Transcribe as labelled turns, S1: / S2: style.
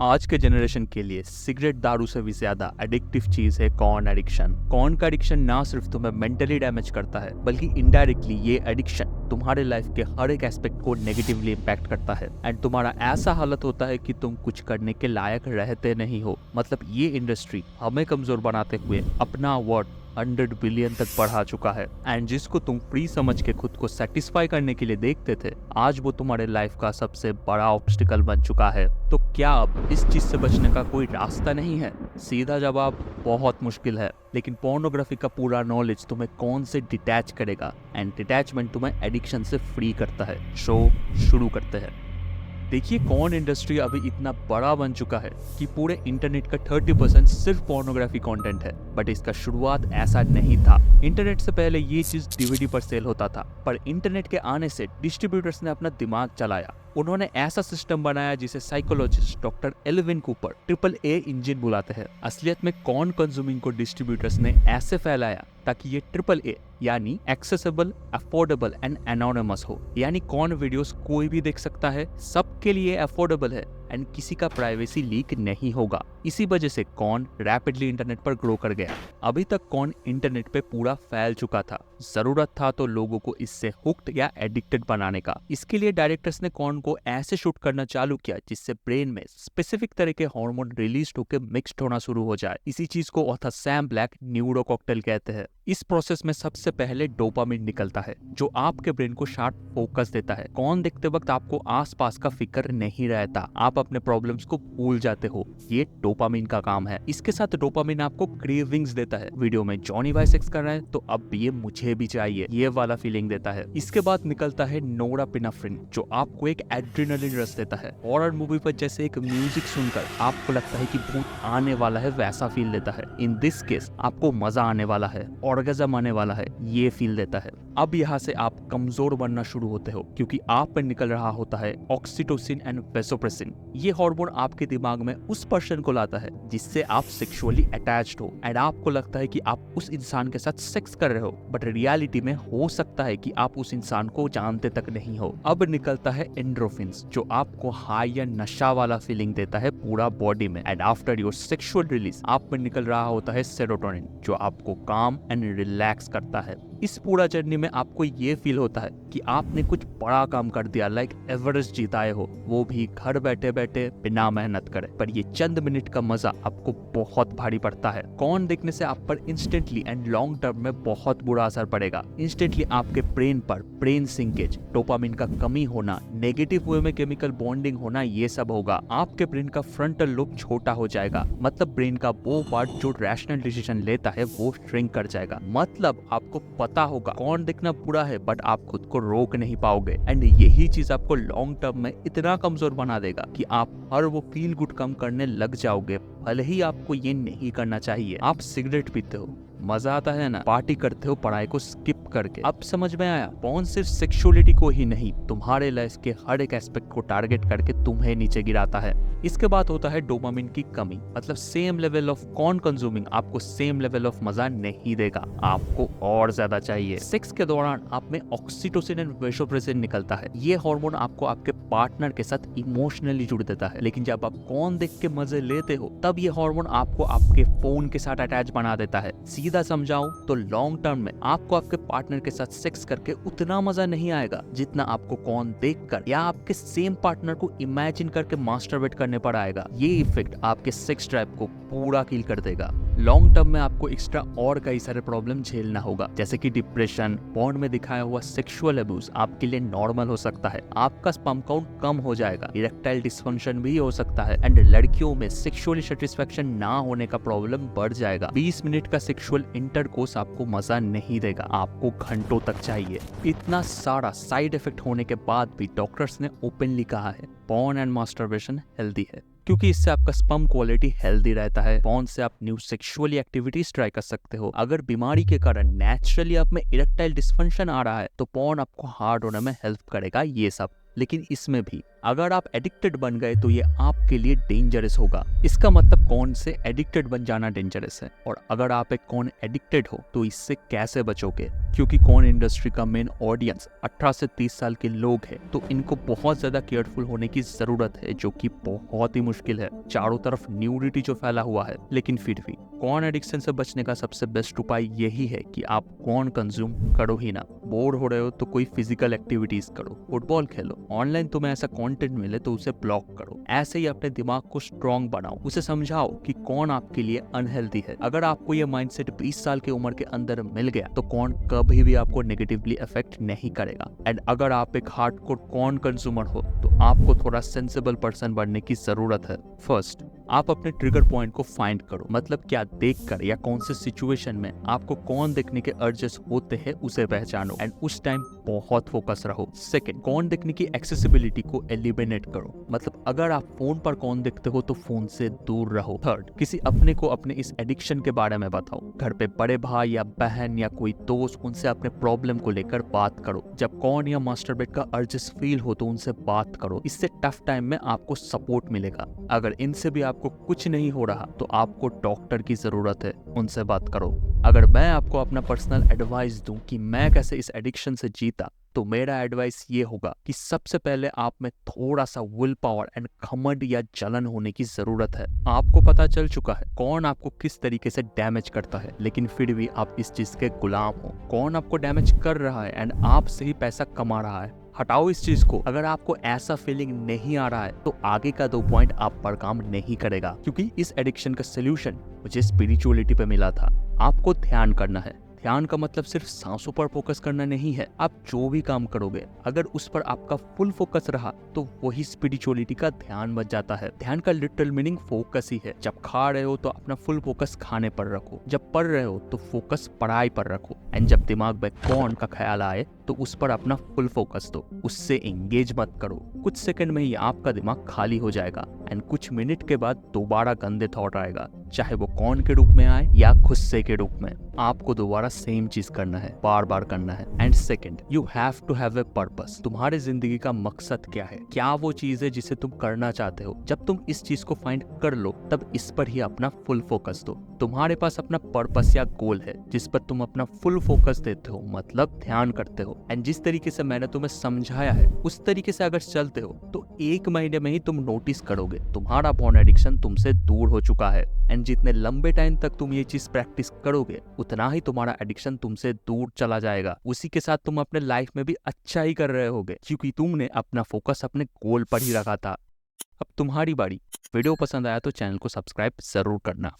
S1: आज के जनरेशन के लिए सिगरेट दारू से भी ज्यादा एडिक्टिव चीज है कॉर्न एडिक्शन। कॉर्न का एडिक्शन ना सिर्फ तुम्हें मेंटली डैमेज करता है बल्कि इनडायरेक्टली ये एडिक्शन तुम्हारे लाइफ के हर एक एस्पेक्ट को नेगेटिवली इम्पैक्ट करता है एंड तुम्हारा ऐसा हालत होता है कि तुम कुछ करने के लायक रहते नहीं हो। मतलब ये इंडस्ट्री हमें कमजोर बनाते हुए अपना वर्थ 100 बिलियन तक बढ़ा चुका है एंड जिसको तुम फ्री समझ के खुद को सेटिस्फाई करने के लिए देखते थे, आज वो तुम्हारे लाइफ का सबसे बड़ा ऑब्स्टिकल बन चुका है। तो क्या अब इस चीज से बचने का कोई रास्ता नहीं है? सीधा जवाब बहुत मुश्किल है, लेकिन पोर्नोग्राफी का पूरा नॉलेज तुम्हें कौन से डिटैच करेगा एंड डिटैचमेंट तुम्हें एडिक्शन से फ्री करता है। शो शुरू करते हैं। देखिए, कॉर्न इंडस्ट्री अभी इतना बड़ा बन चुका है कि पूरे इंटरनेट का 30% सिर्फ पोर्नोग्राफी कंटेंट है। बट इसका शुरुआत ऐसा नहीं था। इंटरनेट से पहले ये चीज डीवीडी पर सेल होता था, पर इंटरनेट के आने से डिस्ट्रीब्यूटर्स ने अपना दिमाग चलाया। उन्होंने ऐसा सिस्टम बनाया जिसे psychologist doctor Alvin Cooper AAA engine बुलाते हैं। असलियत में कॉर्न कंज्यूमिंग को डिस्ट्रीब्यूटर्स ने ऐसे फैलाया ताकि ये AAA यानी एक्सेसिबल, अफोर्डेबल एंड एनोनिमस हो। यानी कॉर्न वीडियोस कोई भी देख सकता है, सबके लिए अफोर्डेबल है एंड किसी का प्राइवेसी लीक नहीं होगा। इसी वजह से कॉर्न रैपिडली इंटरनेट पर ग्रो कर गया। अभी तक कॉर्न इंटरनेट पे पूरा फैल चुका था। जरूरत था तो लोगों को इससे हुक्ड या एडिक्टेड बनाने का। इसके लिए डायरेक्टर्स ने कॉर्न को ऐसे शूट करना चालू किया जिससे ब्रेन में स्पेसिफिक तरह के हार्मोन रिलीज होकर मिक्स्ड होना शुरू हो जाए। इसी चीज को author Sam black neuro cocktail कहते हैं। इस प्रोसेस में सबसे पहले डोपामिन निकलता है जो आपके ब्रेन को शार्प फोकस देता है। कॉर्न देखते वक्त आपको आसपास का फिक्र नहीं रहता, आप अपने प्रॉब्लम्स को भूल जाते हो। ये डोपामिन का काम है। इसके साथ डोपामिन आपको क्रेविंग्स देता है। वीडियो में जॉनी वाई सेक्स कर रहे हैं तो अब ये मुझे भी चाहिए, ये वाला फीलिंग देता है। इसके बाद निकलता है नोरापिनेफ्रिन जो आपको एक एड्रेनलिन रश देता है। हॉरर मूवी पर जैसे एक म्यूजिक सुनकर आपको लगता है कि भूत आने वाला है, वैसा फील देता है। इन दिस केस आपको मजा आने वाला है, ऑर्गेज़म आने वाला है, ये फील देता है। अब यहाँ से आप कमजोर बनना शुरू होते हो क्योंकि आप पर निकल रहा होता है ऑक्सीटोसिन एंड वेसोप्रेसिन। ये हार्मोन आपके दिमाग में उस पर्सन को लाता है जिससे आप सेक्सुअली अटैच्ड हो एंड आपको लगता है कि आप उस इंसान के साथ सेक्स कर रहे हो, बट रियलिटी में हो सकता है कि आप उस इंसान को जानते तक नहीं हो। अब निकलता है एंड्रोफिन्स जो आपको हाई या नशा वाला फीलिंग देता है पूरा बॉडी में and after your sexual release आप में निकल रहा होता है सेरोटोनिन जो आपको काम एंड रिलैक्स करता है। इस पूरा जर्नी में आपको ये फील होता है कि आपने कुछ बड़ा काम कर दिया, लाइक एवरेस्ट जीताए हो, वो भी घर बैठे बैठे बिना मेहनत करे। पर ये चंद मिनट का मजा आपको बहुत भारी पड़ता है। कॉर्न देखने से आप पर इंस्टेंटली एंड लॉन्ग टर्म में बहुत बुरा असर पड़ेगा। इंस्टेंटली आपके ब्रेन पर ब्रेन सिंकेज, डोपामिन का कमी होना, नेगेटिव वे में केमिकल बॉन्डिंग होना, ये सब होगा। आपके ब्रेन का फ्रंटल लोब छोटा हो जाएगा। मतलब ब्रेन का वो पार्ट जो रैशनल डिसीजन लेता है वो श्रिंक कर जाएगा। मतलब आपको पता होगा कौन देखना बुरा है बट आप खुद को रोक नहीं पाओगे एंड यही चीज आपको लॉन्ग टर्म में इतना कमजोर बना देगा कि आप हर वो फील गुड कम करने लग जाओगे, भले ही आपको ये नहीं करना चाहिए। आप सिगरेट पीते हो, मजा आता है ना, पार्टी करते हो पढ़ाई को स्किप करके। अब समझ में आया, पॉर्न सिर्फ सेक्सुअलिटी को ही नहीं तुम्हारे लाइफ के हर एक एस्पेक्ट को टारगेट करके तुम्हें नीचे गिराता है। इसके बाद होता है डोपामिन की कमी। मतलब same level of corn consuming आपको सेम लेवल ऑफ मजा नहीं देगा, आपको और ज्यादा चाहिए। सेक्स के दौरान आप में ऑक्सीटोसिन एंड वेसोप्रेसिन निकलता है। ये हार्मोन आपको आपके पार्टनर के साथ इमोशनली जुड़ देता है। लेकिन जब आप कॉर्न देख के मजे लेते हो तब ये हार्मोन आपको आपके फोन के साथ अटैच बना देता है। सीधा समझाऊं तो लॉन्ग टर्म में आपको आपके पार्टनर के साथ सेक्स करके उतना मजा नहीं आएगा जितना आपको कॉर्न देखकर या आपके सेम पार्टनर को इमेजिन करके मास्टरबेट करने पर आएगा। ये इफेक्ट आपके सेक्स ड्राइव को पूरा किल कर देगा। लॉन्ग टर्म में आपको एक्स्ट्रा और कई सारे प्रॉब्लम झेलना होगा जैसे कि डिप्रेशन। पॉर्न में दिखाया हुआ सेक्सुअल अब्यूज आपके लिए नॉर्मल हो सकता है। आपका स्पर्म काउंट कम हो जाएगा, इरेक्टाइल डिस्फंक्शन भी हो सकता है एंड लड़कियों में सेक्सुअली सेटिस्फैक्शन ना होने का प्रॉब्लम बढ़ जाएगा। 20 मिनट का सेक्सुअल इंटरकोर्स आपको मजा नहीं देगा, आपको घंटों तक चाहिए। इतना सारा साइड इफेक्ट होने के बाद भी डॉक्टर्स ने ओपनली कहा है पॉर्न एंड मास्टरबेशन हेल्दी है क्योंकि इससे आपका स्पर्म क्वालिटी हेल्दी रहता है। पॉर्न से आप न्यू सेक्सुअली एक्टिविटीज ट्राई कर सकते हो। अगर बीमारी के कारण नेचुरली आप में इरेक्टाइल डिस्फंक्शन आ रहा है तो पॉर्न आपको हार्ड होने में हेल्प करेगा। ये सब, लेकिन इसमें भी अगर आप एडिक्टेड बन गए तो ये आपके लिए डेंजरस होगा। इसका मतलब कौन से एडिक्टेड बन जाना डेंजरस है, और अगर आप एक कौन एडिक्टेड हो तो इससे कैसे बचोगे, क्योंकि कौन इंडस्ट्री का मेन ऑडियंस 18 से 30 साल के लोग हैं, तो इनको बहुत ज्यादा केयरफुल होने की जरूरत है, जो कि बहुत ही मुश्किल है। चारों तरफ न्यूडिटी जो फैला हुआ है, लेकिन फिर भी कौन एडिक्शन से बचने का सबसे बेस्ट उपाय यही है कि आप कौन कंज्यूम करो ही ना। बोर हो रहे हो तो कोई फिजिकल एक्टिविटीज करो, फुटबॉल खेलो, ऑनलाइन तुम्हें ऐसा कंटेंट मिले तो उसे ब्लॉक करो। ऐसे ही अपने दिमाग को स्ट्रांग बनाओ, उसे समझाओ कि कौन आपके लिए अनहेल्दी है। अगर आपको ये माइंडसेट 20 साल की उम्र के अंदर मिल गया तो कौन कभी भी आपको नेगेटिवली अफेक्ट नहीं करेगा। एंड अगर आप एक हार्डकोर कौन कंज्यूमर हो तो आपको थोड़ा सेंसिबल पर्सन बनने की जरूरत है। फर्स्ट, आप अपने ट्रिगर पॉइंट को फाइंड करो, मतलब क्या देखकर या कौन से सिचुएशन में आपको कौन देखने के अर्जेस होते हैं उसे पहचानो एंड उस टाइम बहुत फोकस रहो। सेकंड, कौन देखने की एक्सेसिबिलिटी को एलिमिनेट करो, मतलब अगर आप फोन पर कौन देखते हो तो फोन से दूर रहो। थर्ड, किसी अपने को अपने इस एडिक्शन के बारे में बताओ। घर पे बड़े भाई या बहन या कोई दोस्त, उनसे अपने प्रॉब्लम को लेकर बात करो। जब कौन या मास्टरबेट का अर्जेस फील हो तो उनसे बात करो, इससे टफ टाइम में आपको सपोर्ट मिलेगा। अगर इनसे भी आपको कुछ नहीं हो रहा तो आपको डॉक्टर की जरूरत है, उनसे बात करो। अगर मैं आपको अपना पर्सनल एडवाइस दूं कि मैं कैसे इस एडिक्शन से जीता, तो मेरा एडवाइस ये होगा कि सबसे पहले आप में थोड़ा सा विल पावर एंड घमंड या जलन होने की जरूरत है। आपको पता चल चुका है कौन आपको किस तरीके से डैमेज करता है, लेकिन फिर भी आप इस चीज के गुलाम हो। कौन आपको डैमेज कर रहा है एंड आप से ही पैसा कमा रहा है, हटाओ इस चीज को। अगर आपको ऐसा फीलिंग नहीं आ रहा है तो आगे का 2 पॉइंट आप पर काम नहीं करेगा, क्योंकि इस एडिक्शन का सोल्यूशन मुझे स्पिरिचुअलिटी पे मिला था। आपको ध्यान करना है। ध्यान का मतलब सिर्फ सांसों पर फोकस करना नहीं है। आप जो भी काम करोगे अगर उस पर आपका फुल फोकस रहा तो वही स्पिरिचुअलिटी का ध्यान बच जाता है। ध्यान का लिटरल मीनिंग फोकस ही है। जब खा रहे हो तो अपना फुल फोकस खाने पर रखो, जब पढ़ रहे हो तो फोकस पढ़ाई पर रखो, एंड जब दिमाग में कौन का ख्याल आए तो उस पर अपना फुल फोकस दो, उससे एंगेज मत करो। कुछ सेकंड में ही आपका दिमाग खाली हो जाएगा एंड कुछ मिनट के बाद दोबारा गंदे थॉट आएगा, चाहे वो कौन के रूप में आए या गुस्से के रूप में। आपको दोबारा सेम चीज करना है, बार बार करना है। And second, you have to have a purpose. तुम्हारे जिंदगी का मकसद क्या है, क्या वो चीज है जिसे तुम करना चाहते हो। जब तुम इस चीज को फाइंड कर लो तब इस पर ही अपना फुल फोकस दो। तुम्हारे पास अपना पर्पस या गोल है जिस पर तुम अपना फुल फोकस देते हो, मतलब ध्यान करते हो। एंड जिस तरीके से मैंने तुम्हें समझाया है उस तरीके से अगर चलते हो तो 1 महीने में ही तुम नोटिस करोगे तुम्हारा पॉर्न एडिक्शन तुमसे दूर हो चुका है। एंड जितने लंबे टाइम तक तुम ये चीज प्रैक्टिस करोगे उतना ही तुम्हारा एडिक्शन तुमसे दूर चला जाएगा। उसी के साथ तुम अपने लाइफ में भी अच्छा ही कर रहे होगे, क्योंकि तुमने अपना फोकस अपने गोल पर ही रखा था। अब तुम्हारी बारी। वीडियो पसंद आया तो चैनल को सब्सक्राइब जरूर करना।